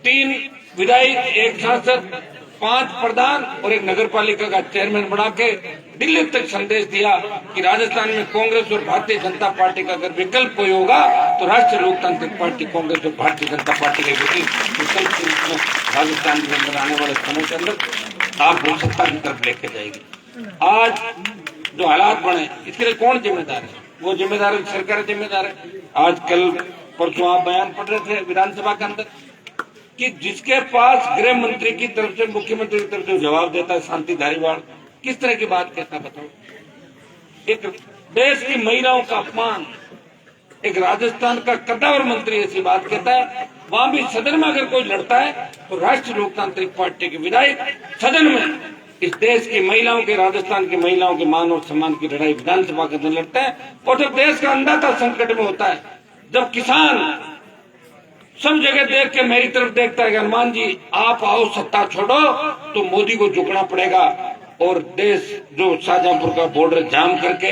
3 विधायक, 1 सांसद, 5 प्रधान और 1 नगर पालिका का चेयरमैन बना के दिल्ली तक संदेश दिया कि राजस्थान में कांग्रेस और भारतीय जनता पार्टी का अगर विकल्प कोई होगा तो राष्ट्रीय लोकतांत्रिक पार्टी कांग्रेस और भारतीय जनता पार्टी के विकल्प के रूप में राजस्थान के अंदर आने वाले समय के अंदर आप लोग सत्ता की तरफ लेके जाएगी। आज जो हालात बने इसके लिए कौन जिम्मेदार है? वो जिम्मेदार है, सरकार जिम्मेदार है। आज कल परसों आप बयान पढ़ रहे थे विधानसभा के अंदर कि जिसके पास गृह मंत्री की तरफ से, मुख्यमंत्री की तरफ से जवाब देता है शांति धारीवाल, किस तरह की बात कहता है बताओ? एक देश की महिलाओं का अपमान, एक राजस्थान का कद्दावर मंत्री ऐसी बात कहता है। वहां भी सदन में अगर कोई लड़ता है तो राष्ट्रीय लोकतांत्रिक पार्टी के विधायक सदन में इस देश की महिलाओं के, राजस्थान की महिलाओं के मान और सम्मान की लड़ाई विधानसभा के अंदर लड़ते हैं। और जब देश का अन्नदाता संकट में होता है, जब किसान सब जगह देख के मेरी तरफ देखता है कि हनुमान जी आप आओ सत्ता छोड़ो, तो मोदी को झुकना पड़ेगा। और देश जो शाहजहांपुर का बॉर्डर जाम करके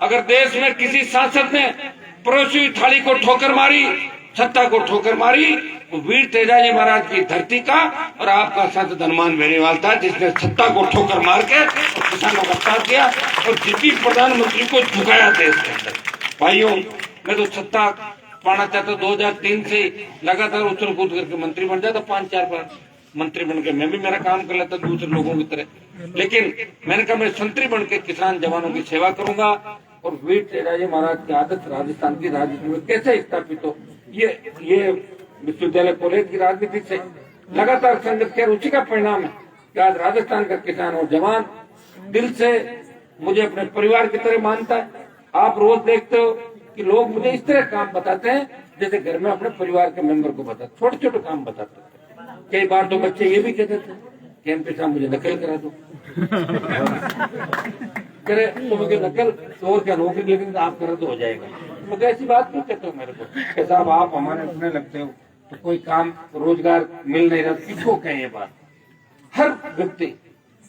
अगर देश में किसी सांसद ने पड़ोसी हुई थाली को ठोकर मारी, सत्ता को ठोकर मारी, तो वीर तेजाजी महाराज की धरती का और आपका सांसद हनुमान बेनीवाल था, जिसने सत्ता को ठोकर मार के किसानों का साथ दिया और जितनी प्रधानमंत्री को झुकाया देश के अंदर। भाइयों, मैं तो सत्ता पाना चाहता, 2003 से लगातार उछल कूद करके मंत्री बन जाता, 5-4 बार मंत्री बन के मैं भी मेरा काम कर लेता दूसरे लोगों की तरह। लेकिन मैंने कहा मैं संतरी बन के किसान जवानों की सेवा करूंगा और वीर तेजाजी महाराज की आदत राजस्थान की राजनीति में कैसे स्थापित हो, ये विश्वविद्यालय कॉलेज की राजनीति से लगातार संघर्ष किया। उसी का परिणाम है कि आज राजस्थान का किसान और जवान दिल से मुझे अपने परिवार की तरह मानता है। आप रोज देखते हो कि लोग मुझे इस तरह काम बताते हैं जैसे घर में अपने परिवार के मेंबर को बताते, छोटे छोटे काम बताते थे। कई बार तो बच्चे ये भी कहते थे कि एमपी साहब मुझे नकल करा दो करे तो मुझे नकल तो और क्या नौकरी लेकिन आप करो तो हो जाएगा। मुझे ऐसी बात क्यों कहते हो मेरे को कि साहब आप हमारे अपने लगते हो तो कोई काम रोजगार मिल नहीं रहा, किसको कहें ये बात? हर व्यक्ति,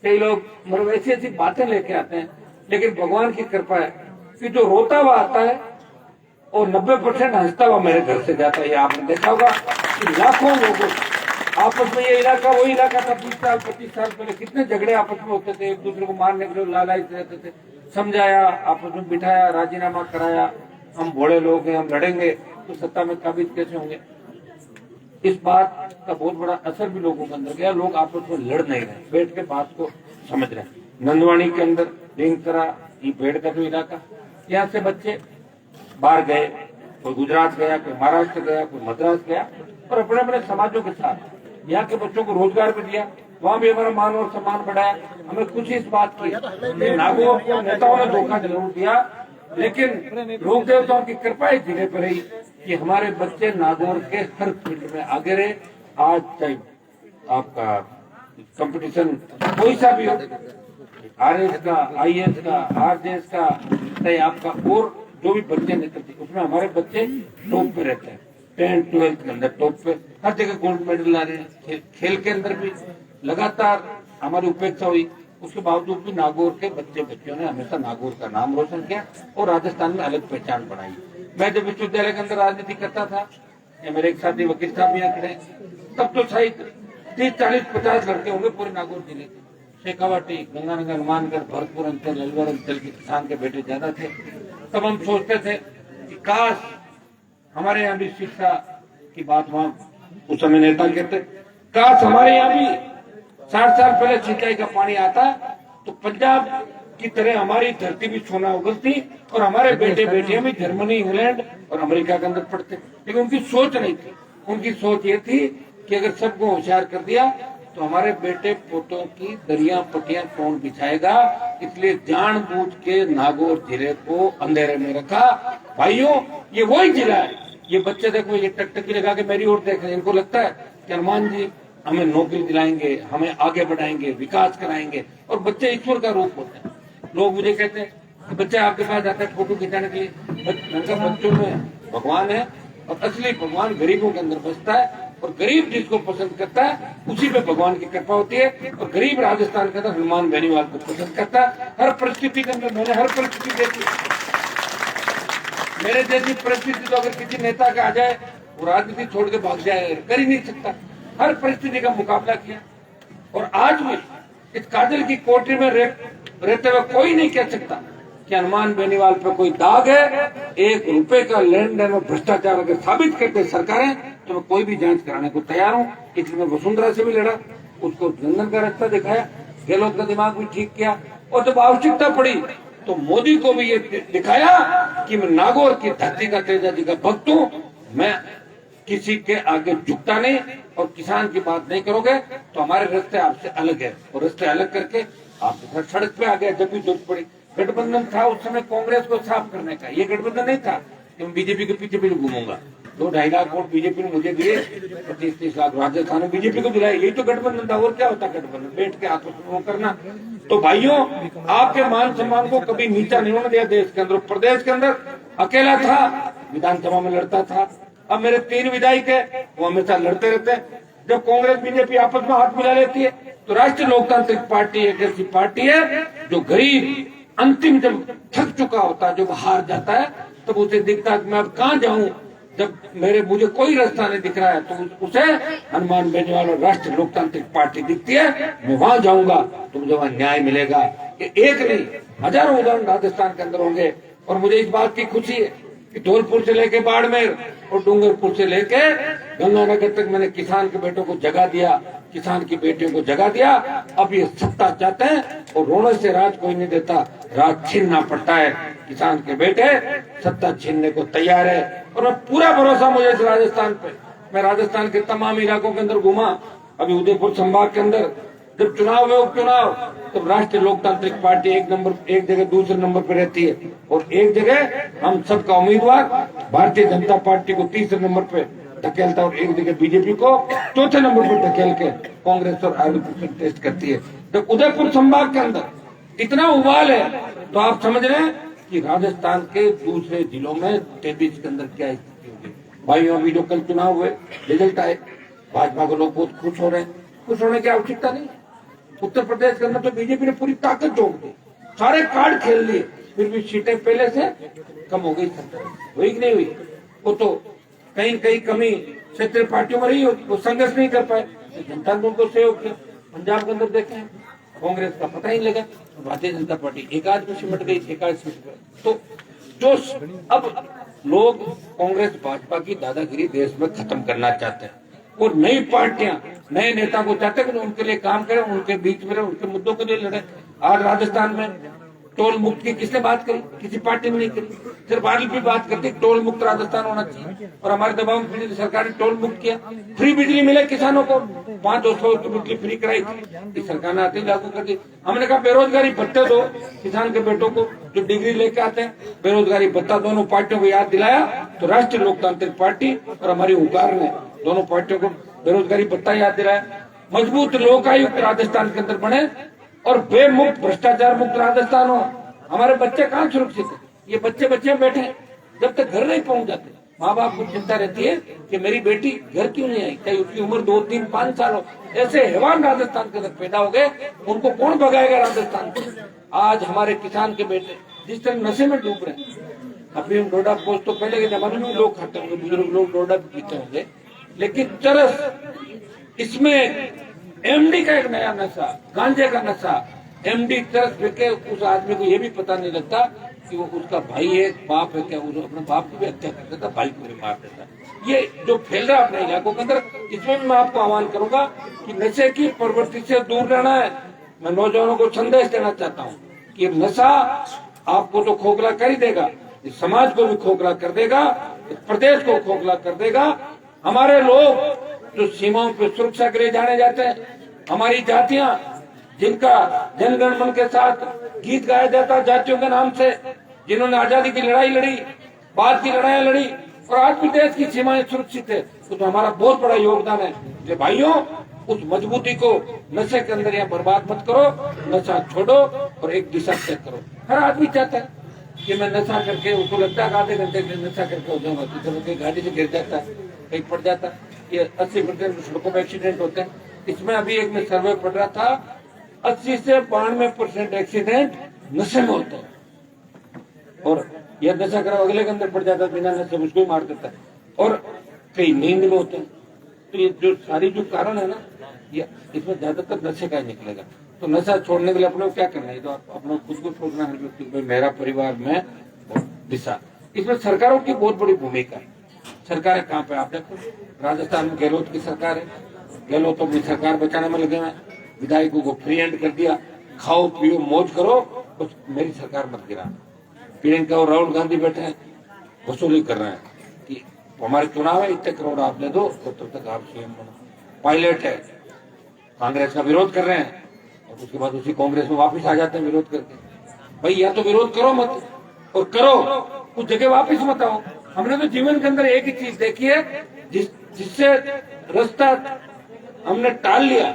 कई लोग मतलब ऐसी ऐसी बातें लेके आते हैं, लेकिन भगवान की कृपा है कि जो रोता हुआ आता है और 90% हंसता हुआ मेरे घर से जाता है। ये आपने देखा होगा कि लाखों लोगों आपस में, ये इलाका वही इलाका था 20 साल 25 साल पहले, कितने झगड़े आपस में होते थे, एक दूसरे को मारने के लिए लालायित रहते थे। समझाया, आपस में बिठाया, राजीनामा कराया, हम भोले लोग हैं, हम लड़ेंगे तो सत्ता में काबिज कैसे होंगे? इस बात का बहुत बड़ा असर भी लोगों के अंदर गया। लोग आपस में लड़ नहीं रहे, बैठ के बात को समझ रहे हैं। नंदवानी के अंदर बेंगसरा, ये पेड़ का जो इलाका, यहाँ से बच्चे बाहर गए, कोई गुजरात गया, कोई महाराष्ट्र गया, कोई मद्रास गया और अपने अपने समाजों के साथ यहाँ के बच्चों को रोजगार भी दिया, वहाँ भी हमारा मान और सम्मान बढ़ाया। हमें कुछ इस बात की नागौर को नेताओं ने धोखा जरूर दिया, लेकिन लोक देवताओं की कृपा इस जिले पर रही कि हमारे बच्चे नागौर के हर फील्ड में आगे रहे। आज चाहे आपका कंपटीशन कोई सा भी हो, RS का, IAS का, RJS का, चाहे आपका और जो भी बच्चे निकलते उसमें हमारे बच्चे टॉप पे रहते हैं। 10-12 के अंदर टॉप पे, हर जगह गोल्ड मेडल ला रहे हैं। खेल के अंदर भी लगातार हमारी उपेक्षा हुई, उसके बावजूद भी नागौर के बच्चों ने हमेशा नागौर का नाम रोशन किया और राजस्थान में अलग पहचान बनाई। मैं जब विश्वविद्यालय के अंदर राजनीति करता था, या मेरे एक साथी वकील साहब यहाँ खड़े, तब तो शायद 30-40-50 लड़के होंगे पूरे नागौर जिले के। शेखावाटी, गंगानगर, हनुमानगढ़, भरतपुर अंचल, अलवर अंचल के किसान के बेटे ज्यादा थे। तब हम सोचते थे कि काश हमारे यहाँ भी शिक्षा की बात, वहाँ उस समय नेता कहते, काश हमारे यहाँ भी 60 साल पहले सिंचाई का पानी आता तो पंजाब की तरह हमारी धरती भी सोना उगलती और हमारे बेटे बेटियां भी जर्मनी, इंग्लैंड और अमेरिका के अंदर पढ़ते। लेकिन उनकी सोच नहीं थी, उनकी सोच ये थी कि अगर सबको होशियार कर दिया तो हमारे बेटे पोतों की दरिया पटियां कौन बिछाएगा, इसलिए जानबूझ के नागौर जिले को अंधेरे में रखा। भाइयों, ये वही जिला है, ये बच्चे देखो, ये टकटकी लगा के मेरी ओर देख रहे हैं, इनको लगता है कि हनुमान जी हमें नौकरी दिलाएंगे, हमें आगे बढ़ाएंगे, विकास कराएंगे, और बच्चे ईश्वर का रूप होते हैं। लोग मुझे कहते हैं कि बच्चे आपके पास आते हैं फोटो खिंचाने के लिए, बच्चों में भगवान है और असली भगवान गरीबों के अंदर बसता है, और गरीब जिसको पसंद करता है उसी पे भगवान की कृपा होती है। और गरीब राजस्थान के अंदर हनुमान बेनीवाल को पसंद करता है। हर परिस्थिति के अंदर मैंने हर परिस्थिति देखी, मेरे जैसी परिस्थिति तो अगर किसी नेता का आ जाए वो राजनीति छोड़ के भाग जाएगा, कर ही नहीं सकता। हर परिस्थिति का मुकाबला किया और आज भी इस काजल की कोठरी में रहते हुए कोई नहीं कह सकता कि हनुमान बेनीवाल पे कोई दाग है। 1 रुपए का लेन देन और भ्रष्टाचार अगर साबित करते सरकारें तो मैं कोई भी जांच कराने को तैयार हूँ। इसलिए मैं वसुंधरा से भी लड़ा, उसको लंदन का रास्ता दिखाया, गहलोत का दिमाग भी ठीक किया और जब आवश्यकता पड़ी तो मोदी को भी ये दिखाया कि मैं नागौर की धरती का तेजा जी का भक्त हूँ, मैं किसी के आगे झुकता नहीं और किसान की बात नहीं करोगे तो हमारे रास्ते आपसे अलग है और रास्ते अलग करके आप सड़क पे आ गए जब भी जरूरत पड़ी। गठबंधन था उस समय कांग्रेस को साफ करने का, ये गठबंधन नहीं था कि मैं बीजेपी के पीछे पीछे घूमूंगा। 2-2.5 लाख वोट बीजेपी ने मुझे दिए, 25-30 लाख राजस्थान में बीजेपी को दिलाए, यही तो गठबंधन था। और क्या होता गठबंधन? बैठ के आपस करना। तो भाइयों, आपके मान सम्मान को कभी नीचा नहीं होने दिया देश के अंदर। प्रदेश के अंदर अकेला था, विधानसभा में लड़ता था। अब मेरे 3 विधायक है, वो हमेशा लड़ते रहते हैं। जब कांग्रेस बीजेपी आपस में हाथ मिला लेती है तो राष्ट्रीय लोकतांत्रिक पार्टी एक ऐसी पार्टी है जो गरीब अंतिम जब थक चुका होता है, जब हार जाता है, तब उसे दिखता है कि मैं अब कहाँ जाऊं। जब मुझे कोई रास्ता नहीं दिख रहा है तो उसे हनुमान बेनीवाल और राष्ट्रीय लोकतांत्रिक पार्टी दिखती है, मैं वहां जाऊंगा तो मुझे वहां न्याय मिलेगा। ये एक नहीं, हजारों उदाहरण राजस्थान के अंदर होंगे। और मुझे इस बात की खुशी है कि धौलपुर से लेके बाड़मेर और डूंगरपुर से लेके गंगानगर तक मैंने किसान के बेटों को जगह दिया, किसान की बेटियों को जगह दिया। अब ये सत्ता चाहते हैं और रोने से राज कोई नहीं देता, राज छीनना पड़ता है। किसान के बेटे सत्ता छीनने को तैयार है और मैं पूरा भरोसा मुझे इस राजस्थान पे। मैं राजस्थान के तमाम इलाकों के अंदर घूमा, अभी उदयपुर संभाग के अंदर जब चुनाव हुए उपचुनाव, तब राष्ट्रीय लोकतांत्रिक पार्टी एक जगह दूसरे नंबर पर रहती है और एक जगह हम सबका उम्मीदवार भारतीय जनता पार्टी को तीसरे नंबर पे धकेलता और एक जगह बीजेपी को चौथे नंबर पर धकेल के कांग्रेस और आरएलपी टेस्ट करती है। जब उदयपुर संभाग के अंदर इतना उबाल है तो आप समझ रहे हैं कि राजस्थान के दूसरे जिलों में 23 के अंदर क्या स्थिति होगी। भाइयों, अभी जो कल चुनाव हुए रिजल्ट आए, भाजपा के लोग बहुत खुश हो रहे हैं। खुश होने की आवश्यकता नहीं। उत्तर प्रदेश के अंदर तो बीजेपी ने पूरी ताकत झोंक दी, सारे कार्ड खेल लिए, फिर भी सीटें पहले से कम हो गई। हुई कि नहीं हुई? वो तो कहीं कहीं कमी क्षेत्रीय पार्टियों में रही होगी, वो संघर्ष नहीं कर पाए, जनता ने उनको सहयोग किया। पंजाब के अंदर देखें, कांग्रेस का पता ही लगा, भारतीय जनता पार्टी एक आध में सिमट गई, एक आध सिमट गई। तो जो अब लोग कांग्रेस भाजपा की दादागिरी देश में खत्म करना चाहते हैं और नई पार्टियां नए नेता को चाहते हैं कि उनके लिए काम करें, उनके बीच में उनके मुद्दों के लिए लड़े। आज राजस्थान में टोल मुक्त की किसने बात करी? किसी पार्टी ने नहीं करी। सिर्फ आरएलपी बात करती टोल मुक्त राजस्थान होना चाहिए और हमारे दबाव में सरकार ने टोल मुक्त किया। फ्री बिजली मिले किसानों को, 500 की बिजली फ्री कराई थी, सरकार ने आते ही लागू कर दी। हमने कहा बेरोजगारी भत्ते दो किसान के बेटों को जो डिग्री लेके आते हैं, बेरोजगारी भत्ता। दोनों पार्टियों को याद दिलाया तो राष्ट्रीय लोकतांत्रिक पार्टी और हमारी हुंकार ने दोनों पार्टियों को बेरोजगारी भत्ता याद दिलाया। मजबूत लोकायुक्त राजस्थान के अंदर बने और बेमुक्त भ्रष्टाचार मुक्त राजस्थान हो। हमारे बच्चे कहाँ सुरक्षित है? ये बच्चे बैठे जब तक घर नहीं पहुंच जाते, माँ बाप को चिंता रहती है कि मेरी बेटी घर क्यों नहीं आई, चाहे उसकी उम्र 2, 3, 5 साल हो। ऐसे हैवान राजस्थान के अंदर पैदा हो गए, उनको कौन भगाएगा राजस्थान को? आज हमारे किसान के बेटे जिस तरह नशे में डूब रहे हैं, अभी डोडा पोस्ट तो पहले के जमाने में लोग खाते होंगे, बुजुर्ग लोग डोडा पीते होंगे, लेकिन चरस इसमें एमडी का एक नया नशा, गांजे का नशा। एमडी चरस फेंके, उस आदमी को ये भी पता नहीं लगता कि वो उसका भाई है, बाप है क्या, वो अपने बाप की भी हत्या कर देता, भाई को भी मार देता। ये जो फैल रहा है अपने इलाकों के अंदर, इसमें मैं आपको आह्वान करूंगा कि नशे की प्रवृत्ति से दूर रहना है। मैं नौजवानों को संदेश देना चाहता हूँ कि नशा आपको तो खोखला कर ही देगा, इस समाज को भी खोखला कर देगा, इस प्रदेश को खोखला कर देगा। हमारे लोग जो सीमाओं पे सुरक्षा के लिए जाने जाते हैं, हमारी जातियां जिनका जनगण मन के साथ गीत गाया जाता है जातियों के नाम से, जिन्होंने आजादी की लड़ाई लड़ी, बाद की लड़ाई लड़ी और आज भी देश की सीमाएं सुरक्षित है, तो हमारा बहुत बड़ा योगदान है। कि भाइयों, उस मजबूती को नशे के अंदर यहाँ बर्बाद मत करो, नशा छोड़ो और एक दिशा तय करो। हर आदमी चाहता है कि मैं नशा करके, उसको लगता है आधे घंटे के नशा करके हो जाऊंगा, तो गाड़ी से गिर जाता है, कहीं पड़ जाता है। ये 80% सड़कों में एक्सीडेंट होते हैं। इसमें अभी एक में सर्वे पढ़ रहा था, 80 से 92% एक्सीडेंट नशे में होते हैं और यह नशा करा अगले के अंदर पड़ जाता है, बिना नशे उसको ही मार देता है। और कई नींद में होते हैं। तो ये जो सारी जो कारण है ना, ये इसमें ज्यादातर नशे का ही निकलेगा। तो नशा छोड़ने के लिए अपने को क्या करना है, तो अपने खुद को सोचना है कि भाई मेरा परिवार में दिशा। इसमें सरकारों की बहुत बड़ी भूमिका है। सरकारें कहाँ पे, आप देखो राजस्थान में गहलोत की सरकार है, गहलोत अपनी सरकार बचाने में लगे हुए हैं। विधायकों को फ्री हैंड कर दिया, खाओ पियो मौज करो, बस मेरी सरकार मत गिरा। प्रियंका और राहुल गांधी बैठे हैं, वसूली कर रहे हैं कि हमारे चुनाव है, इतने करोड़ आप ले दो तो तब तक आप सीएम बनो। पायलट है, कांग्रेस का विरोध कर रहे हैं और उसके बाद उसी कांग्रेस में वापस आ जाते हैं विरोध करके। भाई या तो विरोध करो मत, और करो कुछ जगह वापस मत आओ। हमने तो जीवन के अंदर एक ही चीज देखी है, जिससे रास्ता हमने टाल लिया।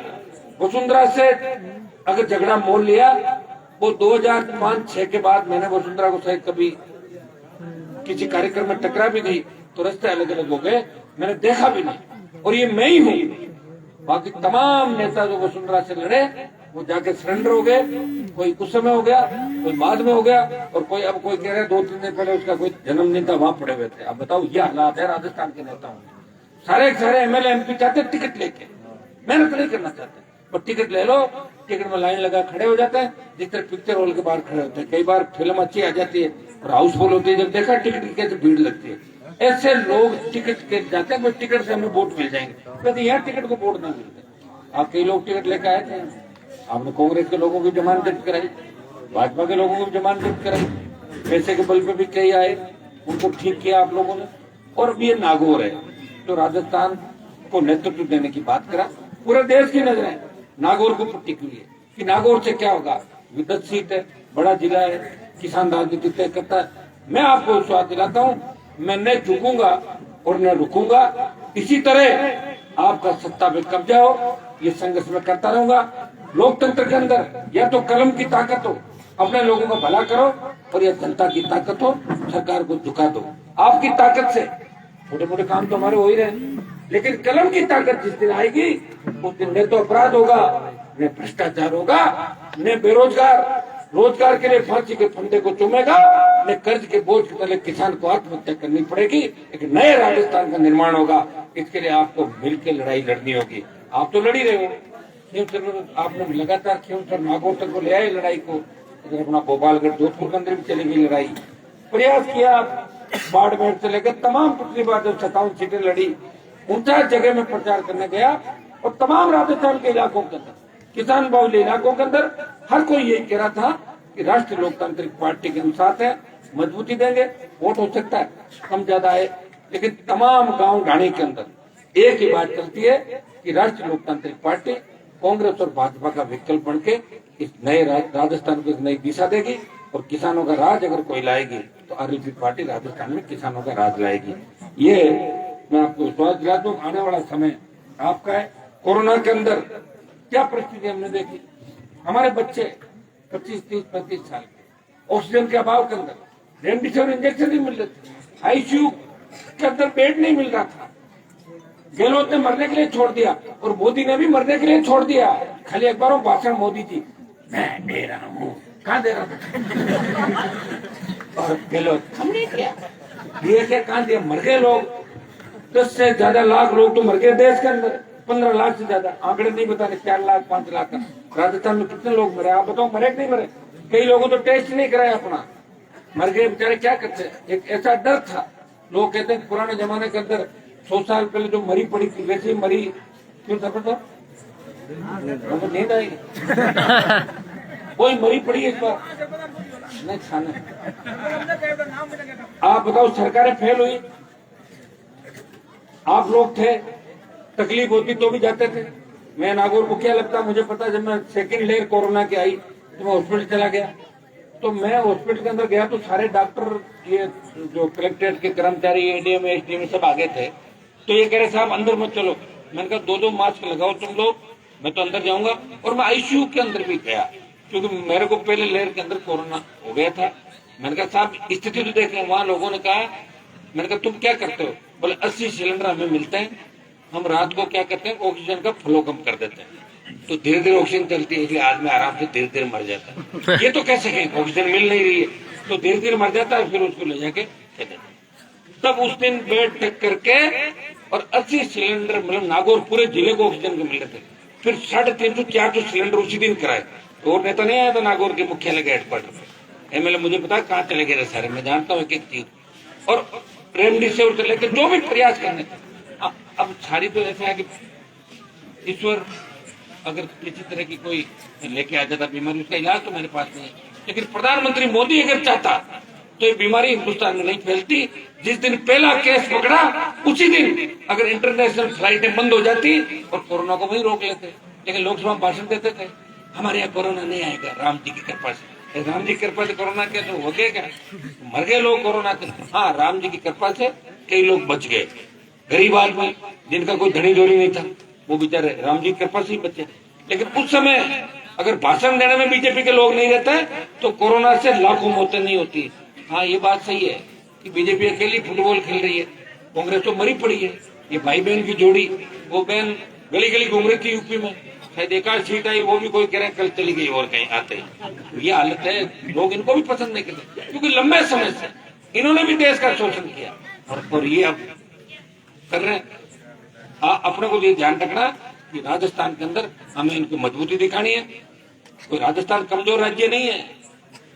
वसुंधरा से अगर झगड़ा मोल लिया, वो 2005-6 के बाद मैंने वसुंधरा को शायद कभी किसी कार्यक्रम में टकरा भी गई तो रास्ते अलग अलग हो गए, मैंने देखा भी नहीं। और ये मैं ही हूँ, बाकी तमाम नेता जो वसुंधरा से लड़े वो जाके सरेंडर हो गए। कोई कुछ समय हो गया, कोई बाद में हो गया, और कोई अब कोई कह रहे 2-3 दिन पहले उसका कोई जन्मदिन था, वहां पड़े हुए थे। अब बताओ ये हालात है राजस्थान के नेताओं में। सारे एमएलए एमपी चाहते टिकट लेके, मेहनत नहीं करना चाहते, पर टिकट ले लो, टिकट में लाइन लगा खड़े हो जाते हैं। जिस तरह पिक्चर हॉल के बाहर खड़े होते हैं, कई बार फिल्म अच्छी आ जाती है और हाउसफुल होती है, जब देखा टिकट की कैसे भीड़ लगती है। ऐसे लोग टिकट के जाते हैं, कोई टिकट से हमें वोट मिल जाएंगे, कहते यहाँ टिकट को वोट नहीं मिलते। आप कई लोग टिकट लेकर आए थे, आपने कांग्रेस के लोगों की जमानत जब्त कराई, भाजपा के लोगों की जमानत जब्त कराई, पैसे के बल पे भी कई आए, उनको ठीक किया आप लोगों ने। और अब ये नागौर है, तो राजस्थान को नेतृत्व देने की बात करा, पूरे देश की नजरें नागौर को टिकी हुई है कि नागौर से क्या होगा। विद्युत सीट है, बड़ा जिला है, किसान राजनीति तय करता है। मैं आपको विश्वास दिलाता हूँ, मैं न झुकूंगा और न रुकूंगा। इसी तरह आपका सत्ता पे कब्जा हो, ये संघर्ष में करता रहूंगा। लोकतंत्र के अंदर या तो कलम की ताकत हो, अपने लोगों का भला करो, और या जनता की ताकत हो, सरकार को झुका दो। आपकी ताकत से छोटे मोटे काम तो हमारे हो ही रहे, लेकिन कलम की ताकत जिस दिन आएगी उस दिन न तो अपराध होगा, न भ्रष्टाचार होगा, न बेरोजगार रोजगार के लिए फांसी के फंदे को चूमेगा, न कर्ज के बोझ के तले किसान को आत्महत्या करनी पड़ेगी। एक नए राजस्थान का निर्माण होगा। इसके लिए आपको मिलकर लड़ाई लड़नी होगी। आप तो लड़ी रहे हो, आपने लगातार खींवसर नागौर तक को ले आए लड़ाई को, अगर अपना गोपालगढ़ जोधपुर के अंदर भी चलेगी लड़ाई। प्रयास किया, बाड़मेर से लेकर तमाम पिछली बार जब 57 सीटें लड़ी, 49 जगह में प्रचार करने गया, और तमाम राजस्थान के इलाकों के अंदर, किसान बाहुल्य इलाकों के अंदर हर कोई यही कह रहा था कि राष्ट्रीय लोकतांत्रिक पार्टी के हम साथ हैं, मजबूती देंगे। वोट हो सकता है कम ज्यादा आए, लेकिन तमाम गांव ढाणी के अंदर एक ही बात चलती है कि राष्ट्रीय लोकतांत्रिक पार्टी कांग्रेस और भाजपा का विकल्प बन के इस नए राजस्थान को एक नई दिशा देगी, और किसानों का राज अगर कोई लाएगी तो आरएलपी पार्टी राजस्थान में किसानों का राज लाएगी। ये मैं आपको विश्वास दिलाता हूँ। आने वाला समय आपका है। कोरोना के अंदर क्या परिस्थिति हमने देखी, हमारे बच्चे 25, 30, 35 साल के ऑक्सीजन के अभाव के अंदर, रेमडेसिविर इंजेक्शन नहीं मिल रहे थे, आईसीयू के अंदर बेड नहीं मिल रहा था। गहलोत ने मरने के लिए छोड़ दिया और मोदी ने भी मरने के लिए छोड़ दिया। खाली एक बार भाषण मोदी जी, मैं दे रहा हूँ, कहाँ दे रहा था और गहलोत हमने किया, दिए क्या कहाँ दिया, मर गए लोग। 10 से ज्यादा लाख लोग तो मर गए देश के अंदर, 15 लाख से ज्यादा, आंकड़े नहीं बताने, 4 लाख 5 लाख का। राजस्थान में कितने लोग मरे आप बताओ, मरे कि नहीं मरे? कई लोगों तो टेस्ट नहीं कराया अपना, मर गए बेचारे। क्या करते, एक ऐसा डर था। लोग कहते हैं पुराने जमाने के अंदर 100 साल पहले जो मरी पड़ी थी वैसे ही मरी क्यों था पता? नींद आई कोई मरी पड़ी इस बार नहीं खाना। आप बताओ, सरकारें फेल हुई, आप लोग थे, तकलीफ होती तो भी जाते थे। मैं नागौर को क्या लगता, मुझे पता, जब मैं सेकेंड लेयर कोरोना की आई तो मैं हॉस्पिटल चला गया। तो मैं हॉस्पिटल के अंदर गया तो सारे डॉक्टर, ये जो कलेक्ट्रेट के कर्मचारी, एडीएम एसडीएम सब आगे थे। तो ये कह रहे साहब अंदर मत चलो। मैंने कहा 2-2 मास्क लगाओ तुम लोग, मैं तो अंदर जाऊंगा। और मैं आईसीयू के अंदर भी गया क्योंकि मेरे को पहले लेयर के अंदर कोरोना हो गया था। मैंने कहा साहब स्थिति तो देख लें। वहां लोगों ने कहा, मैंने कहा तुम क्या करते हो? बोले 80 सिलेंडर हमें मिलते हैं, हम रात को क्या करते हैं ऑक्सीजन का फ्लो कम कर देते हैं, तो धीरे धीरे ऑक्सीजन चलती है, इसलिए आदमी आराम से धीरे धीरे मर जाता है। ये तो कैसे कहें, ऑक्सीजन मिल नहीं रही है तो धीरे धीरे मर जाता है, फिर उसको ले जाके दे देते हैं। तब उस दिन बेड टेक करके और 80 सिलेंडर मतलब नागौर पूरे जिले को ऑक्सीजन के मिल रहे थे। फिर 350-400 सिलेंडर उसी दिन कराए। और नेता नहीं आया था नागौर के मुख्यालय के हेडक्वार्टर पे। एमएलए मुझे पता है कहाँ चले गए सारे, मैं जानता हूँ एक एक चीज। और रेमडेसिविर से लेकर जो भी प्रयास करने थे, अब सारी तो ऐसा है कि ईश्वर अगर किसी तरह की कोई लेके आ जाता बीमारी, उसका इलाज तो मेरे पास नहीं है। लेकिन प्रधानमंत्री मोदी अगर चाहता तो ये बीमारी हिंदुस्तान में नहीं फैलती। जिस दिन पहला केस पकड़ा उसी दिन अगर इंटरनेशनल फ्लाइटें बंद हो जाती और कोरोना को वही रोक लेते। लेकिन लोकसभा में भाषण देते थे हमारे यहाँ कोरोना नहीं आएगा राम जी की कृपा से। राम जी की कृपा से कोरोना क्या तो हो गया क्या? मर गए लोग कोरोना से। हाँ, राम जी की कृपा से कई लोग बच गए। गरीब आदमी जिनका कोई धनी धोनी नहीं था वो बेचारे राम जी की कृपा से ही बचे। लेकिन उस समय अगर भाषण देने में बीजेपी के लोग नहीं रहते तो कोरोना से लाखों मौतें नहीं होती। हाँ, ये बात सही है कि बीजेपी अकेली फुटबॉल खेल रही है, कांग्रेस तो मरी पड़ी है। ये भाई बहन की जोड़ी, वो बहन गली गली घूम रही थी यूपी में, शायद एक आध सीट आई, वो भी कोई कह रहे हैं कल चली गई और कहीं आते ही। ये हालत है, लोग इनको भी पसंद नहीं करते क्योंकि लंबे समय से इन्होंने भी देश का शोषण किया और ये अब कर रहे हैं। अपने को ये ध्यान रखना कि राजस्थान के अंदर हमें इनकी मजबूती दिखानी है। कोई राजस्थान कमजोर राज्य नहीं है।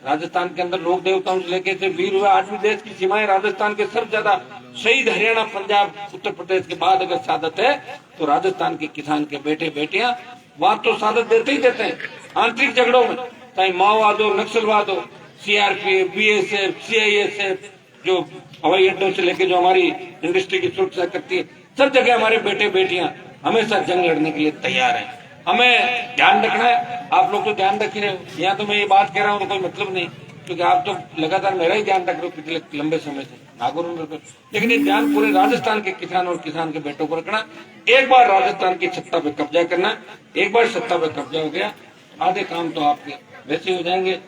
राजस्थान के अंदर लोक देवताओं से लेकर से वीर हुए 8वीं देश की सीमाएं राजस्थान के सबसे ज्यादा शहीद हरियाणा, पंजाब, उत्तर प्रदेश के बाद अगर शहादत है तो राजस्थान के किसान के बेटे बेटियां वहां तो शहादत देते ही देते हैं। आंतरिक झगड़ों में चाहे माओवाद हो, नक्सलवाद हो, सीआरपीएफ, बीएसएफ, सीआईएसएफ, जो हवाई अड्डों से लेकर जो हमारी इंडस्ट्री की सुरक्षा करती है, सब जगह हमारे बेटे बेटियां हमेशा जंग लड़ने के लिए तैयार हैं। हमें ध्यान रखना है। आप लोग तो ध्यान रख रहे हो, यहाँ तो मैं ये बात कह रहा हूँ तो कोई मतलब नहीं, क्योंकि आप तो लगातार मेरा ही ध्यान रख रहे हो पिछले लंबे समय से नागौर में। लेकिन ये ध्यान पूरे राजस्थान के किसान और किसान के बेटों पर रखना। एक बार राजस्थान की सत्ता पे कब्जा करना, एक बार सत्ता पे कब्जा हो गया आधे काम तो आपके वैसे हो जाएंगे।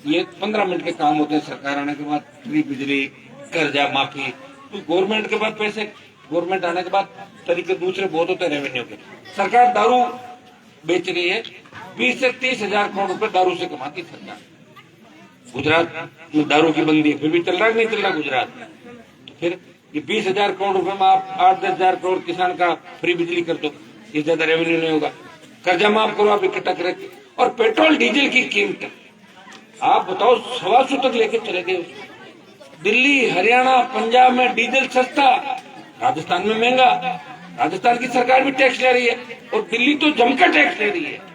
ये 15 मिनट के काम होते हैं सरकार आने के बाद, फ्री बिजली, कर्जा माफी, तो गवर्नमेंट के बाद पैसे, गवर्नमेंट आने के बाद तरीके दूसरे बहुत होते हैं रेवेन्यू के। सरकार दारू बेच रही है, 20 से 30 हजार करोड़ रुपए दारू से कमाती सरकार। गुजरात में दारू की बंदी है, फिर भी चल रहा है नहीं चल रहा गुजरात में। तो फिर ये 20,000 करोड़ रुपए में आप 8-10 हजार करोड़ किसान का फ्री बिजली कर दो, ये ज्यादा रेवेन्यू नहीं होगा। कर्जा माफ करो आप इकट्ठा करें। और पेट्रोल डीजल की कीमत आप बताओ 125 तक लेके चले गए। दिल्ली, हरियाणा, पंजाब में डीजल सस्ता, राजस्थान में महंगा। राजस्थान की सरकार भी टैक्स ले रही है और दिल्ली तो जमकर टैक्स ले रही है।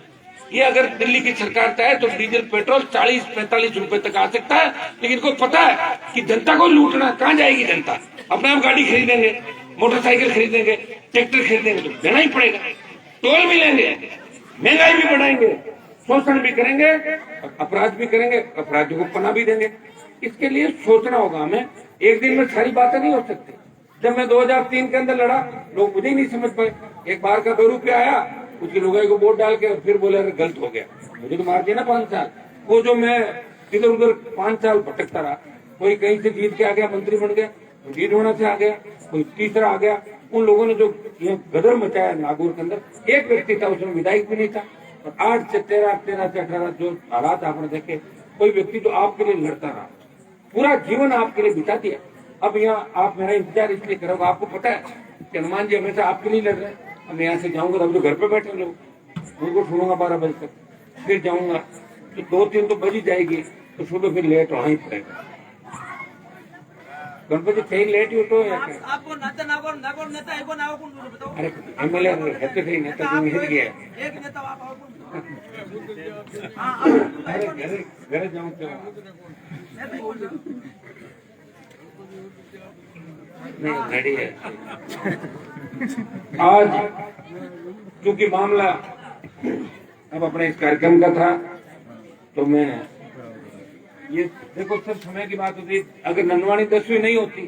ये अगर दिल्ली की सरकार चाहे तो डीजल पेट्रोल 40-45 रुपए तक आ सकता है। लेकिन को पता है कि जनता को लूटना, कहाँ जाएगी जनता? अपने आप गाड़ी खरीदेंगे, मोटरसाइकिल खरीदेंगे, ट्रैक्टर खरीदेंगे तो देना ही पड़ेगा। टोल भी लेंगे, महंगाई भी बढ़ाएंगे, शोषण भी करेंगे, अपराध भी करेंगे, अपराधियों को पनाह भी देंगे। इसके लिए सोचना होगा हमें। एक दिन में सारी बातें नहीं हो सकती। जब मैं 2003 के अंदर लड़ा, लोग मुझे ही नहीं समझ पाए। एक बार का 2 रुपया आया, उसकी लुगाई को वोट डाल के फिर बोले गलत हो गया, मुझे तो मार दिया ना 5 साल। वो जो मैं इधर उधर 5 साल भटकता रहा, कोई कहीं से जीत के आ गया, मंत्री बन गया, जीत होना से आ गया, कोई तीसरा आ गया। उन लोगों ने जो गदर मचाया नागौर के अंदर, एक व्यक्ति था उसमें विधायक भी नहीं था। और 8 से 13 से 18 जो हालात आपने देखे, कोई व्यक्ति जो आपके लिए लड़ता रहा, पूरा जीवन आपके लिए बिता दिया। अब यहाँ आप मेरा इंतजार इसलिए करोगे, आपको पता है कि हनुमान जी हमेशा आपके लिए लड़ रहे हैं। अब मैं यहाँ से जाऊंगा तो अब जो घर पे बैठे लोग, उनको छोड़ूंगा 12 बजे तक, फिर जाऊंगा तो 2-3 तो बज ही जाएगी, तो सुबह फिर लेट होना ही पड़ेगा। गणपति सही लेट ही उठो या आपको नागौर नेता है को नागौर कौन बताओ? अरे एमएलए है तो सही, नेता तो हिट गया एक नेता आप और कौन? घर जाऊं तो नहीं रेडी है। आज क्योंकि मामला अब अपने इस कार्यक्रम का था तो मैं ये देखो, सब समय की बात होती है। अगर नंदवानी 10वीं नहीं होती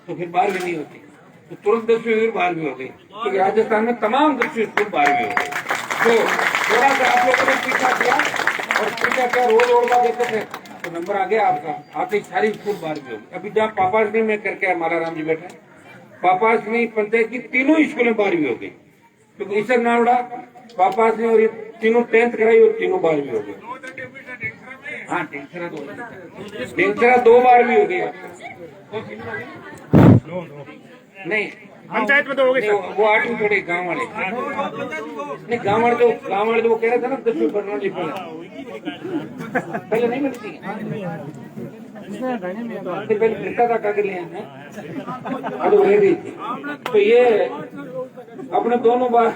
तो फिर 12वीं नहीं होती, तो तुरंत 10वीं फिर 12वीं हो गई, क्योंकि राजस्थान में तमाम 10वीं स्कूल 12वीं हो गई। तो थोड़ा सा आप लोगों ने पीछा किया और पीछा क्या रोज ओढ़ा देते थे तो नंबर आ गया आपका, आते ही सारी स्कूल 12वीं हो गई। अभी जहाँ पापाश्री में करके माला राम जी बैठे, पापाश्री पंचायत की तीनों स्कूलें 12वीं हो गई, क्योंकि ईसर नावड़ा, पापाश्री और ये तीनों 10th कराई और तीनों 12वीं हो गई। हाँ, टेंसरा 2 बार भी हो गया। नहीं पंचायत में तो हो गए नहीं, वो 8वीं पढ़े गाँव वाले नहीं, गाँव वाले तो वो कह रहे थे ना 10वीं पढ़ने वाली पहले नहीं मिलती पहले फिरता था कागज ले अब तो रह गई थी। तो ये अपने दोनों बार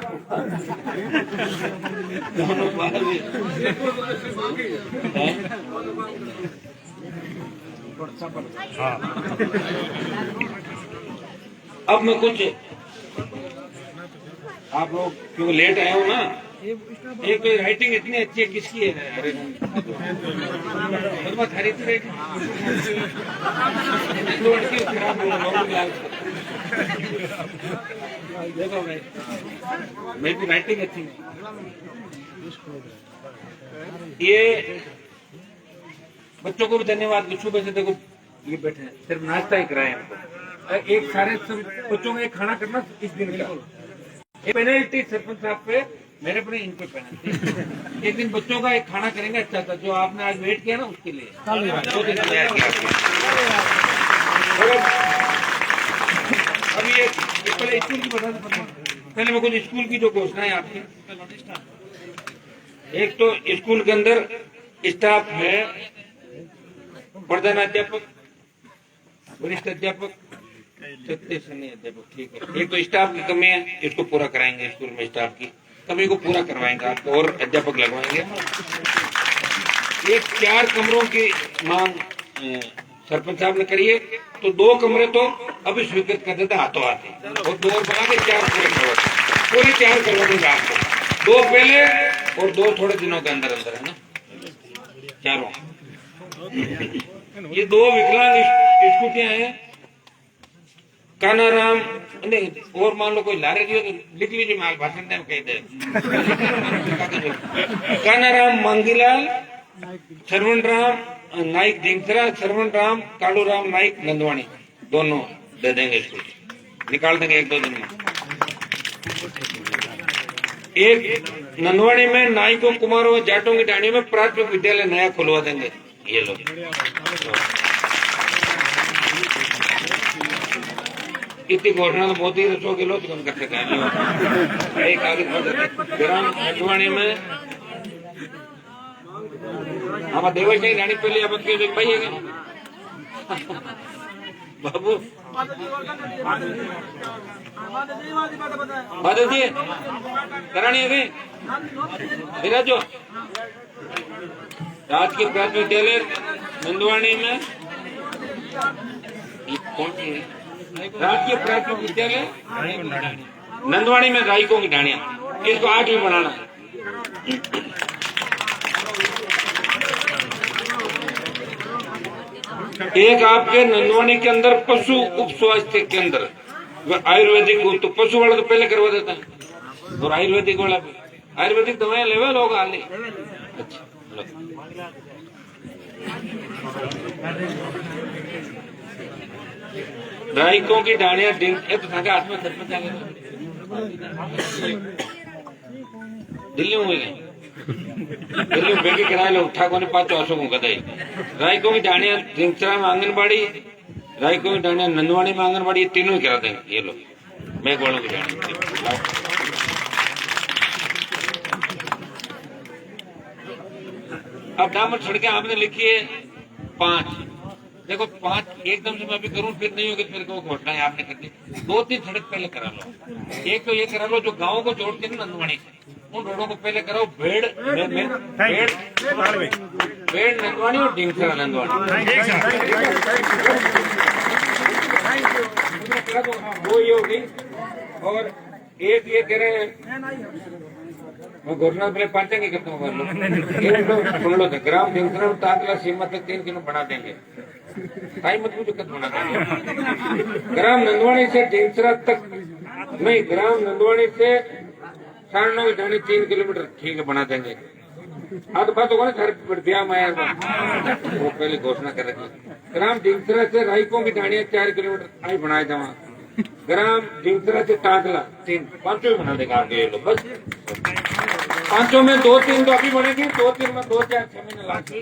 अब मैं कुछ आप लोग क्यों लेट आए हो ना, एक राइटिंग इतनी अच्छी है किसकी है? अरे हरी थी देखो भाई मेरी राइटिंग अच्छी है। ये बच्चों को भी धन्यवाद, सुबह से देखो ये बैठे हैं, सिर्फ नाश्ता ही कराए हमको। एक सारे सब बच्चों का एक खाना करना इस दिन का पेनल्टी सरपंच साहब पे, मेरे अपने इन पे पेनल्टी। एक दिन बच्चों का एक खाना करेंगे अच्छा सा, जो आपने आज वेट किया ना उसके लिए 2 दिन तैयार किया। अब ये पहले स्कूल की बता दो, पहले मैं कुछ स्कूल की जो घोषणा है आपकी। एक तो स्कूल के अंदर स्टाफ है, प्रधानाध्यापक, वरिष्ठ अध्यापक, अध्यापक, ठीक है। एक तो स्टाफ की कमी है, इसको पूरा कराएंगे, स्कूल में स्टाफ की कमी को पूरा करवाएंगे आपको और अध्यापक लगवाएंगे। एक 4 कमरों की मांग सरपंच साहब ने करी है, तो 2 कमरे तो अभी स्वीकृत कर देते हाथों हाथ, और 2 और बना के 4 पूरे 4 करवा देंगे आपको। 2 पहले और 2 थोड़े दिनों के अंदर अंदर, है ना, चारों। ये 2 विकलांग स्कूटियां हैं, कानाराम नहीं, और मान लो कोई लारे दियो तो लिख लीजिए, माल भाषण में कह दे। कानाराम मांगीलाल, श्रवण राम नाइक ढींगसरा, श्रवण राम कालू राम नाइक नंदवानी, दोनों दे देंगे, इसको निकाल देंगे 1-2 दिन में। एक नंदवानी में नाइकों कुमारों जाटों की डाणी में प्राथमिक विद्यालय नया खुलवा देंगे ये लोग। इतनी घोषणा तो मोदी रसों के लोग कम कर सके। एक आगे ग्राम नंदवानी में हमारा देवश नहीं रानी पहले अब भाई है बाबू बात जी करानी है विराजो। राजकीय प्राथमिक विद्यालय नंदवानी में कौन सी है? राजकीय प्राथमिक विद्यालय नंदवानी में राइकों की डाणिया, इसको 8वीं बनाना है। एक आपके नंदवानी के अंदर पशु उप स्वास्थ्य केंद्र, आयुर्वेदिक, तो पशु वाला तो पहले करवा देता है, और आयुर्वेदिक वाला भी, आयुर्वेदिक दवाएं लेवे लोग हाल ही। अच्छा राइकों की डाणिया तो हाथ में सरपंच आ गए, दिल्ली में गए, दिल्ली में बेटी किराए लोग उठा को 5 वर्षों को गए। राइकों की डाणिया ढींगसरा में आंगनबाड़ी, राइकों की डाणिया नंदवानी में आंगनबाड़ी, ये तीनों ही करा देंगे ये लोग। मेघवाड़ों की डाणिया अब डामर सड़कें आपने लिखी है 5, देखो 5 एकदम से मैं अभी करूं फिर नहीं होगी, फिर को घोषणा है आपने कर दी। 2-3 सड़क पहले करा लो। एक तो ये करा लो जो गाँव को जोड़ते हैं नंदवानी, उन रोडों को पहले कराओ, भेड़ नंदवानी और ढींगसरा नंदवानी, वो ये होगी। और एक ये कह रहे हैं मैं घोषणा पहले 5 की करता हूँ, सुन लो, ग्राम ढींगसरा में तांतला सीमा तक 3 किलो बढ़ा देंगे, टाइम मत मुझे बना देंगे। ग्राम नंदवानी से ढींगसरा तक नहीं, ग्राम नंदवानी से सारणों की डाणी 3 किलोमीटर ठीक है बना देंगे। हाँ तो बात होगा ना सर, बढ़िया मैं वो पहले घोषणा कर रखी। ग्राम ढींगसरा से राइकों की डाणियां 4 किलोमीटर आई बनाए जावा। ग्राम ढींगसरा से टाकला 3, 5 बना देगा आपके ये लोग। बस 5 में 2-3 तो अभी बनेगी, 2-3 में 2-4-6 महीने लागे।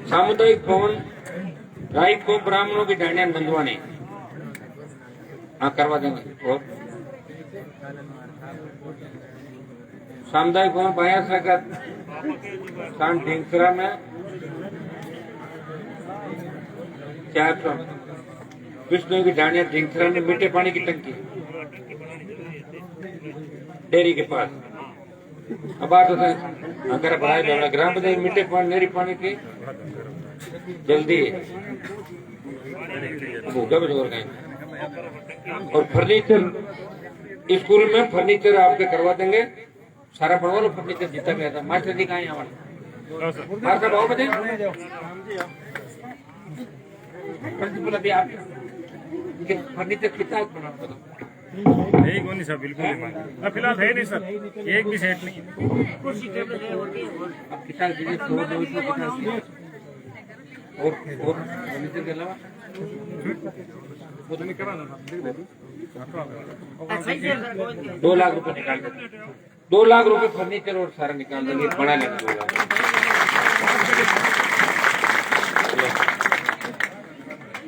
सामुदायिक भवन राइट को ब्राह्मणों की ढांडियां बंधवाने, हाँ करवा देंगे। और सामुदायिक भवन बाया शाम ढेंगसरा में 400 विष्णु की ढांडियां ढेंगसरा में मीठे पानी की टंकी डेयरी के पास। अब बात होता है अगर बढ़ाए जाओ ग्राम पंचायत मीठे पानी डेयरी पानी की जल्दी होगा भी जोर गए। और फर्नीचर स्कूल में फर्नीचर आपके करवा देंगे, सारा पढ़वा लो फर्नीचर जितना गया था। मास्टर जी कहाँ है हमारे मास्टर भाव बजे प्रिंसिपल अभी आप फर्नीचर कितना बना नहीं कौन नहीं सर, बिल्कुल नहीं फिलहाल है नहीं सर, एक भी सेट नहीं। अब कितना दीजिए और फर्नीचर के अलावा वो तो मैं करा था 2 लाख रुपए निकाल देंगे। 2 लाख रुपए फर्नीचर और सारा निकाल देंगे, बना लेंगे 2 लाख।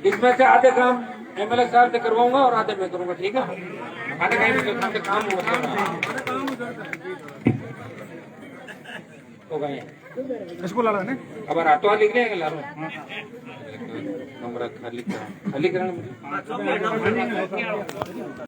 इसमें से आधे काम एमएलए साहब से करवाऊंगा और आधे मैं करूंगा, ठीक है? आधे काम हो गए इसको ला रहा है अब ऑटो लिख रहे हैं ला रहा हूँ। खाली कराना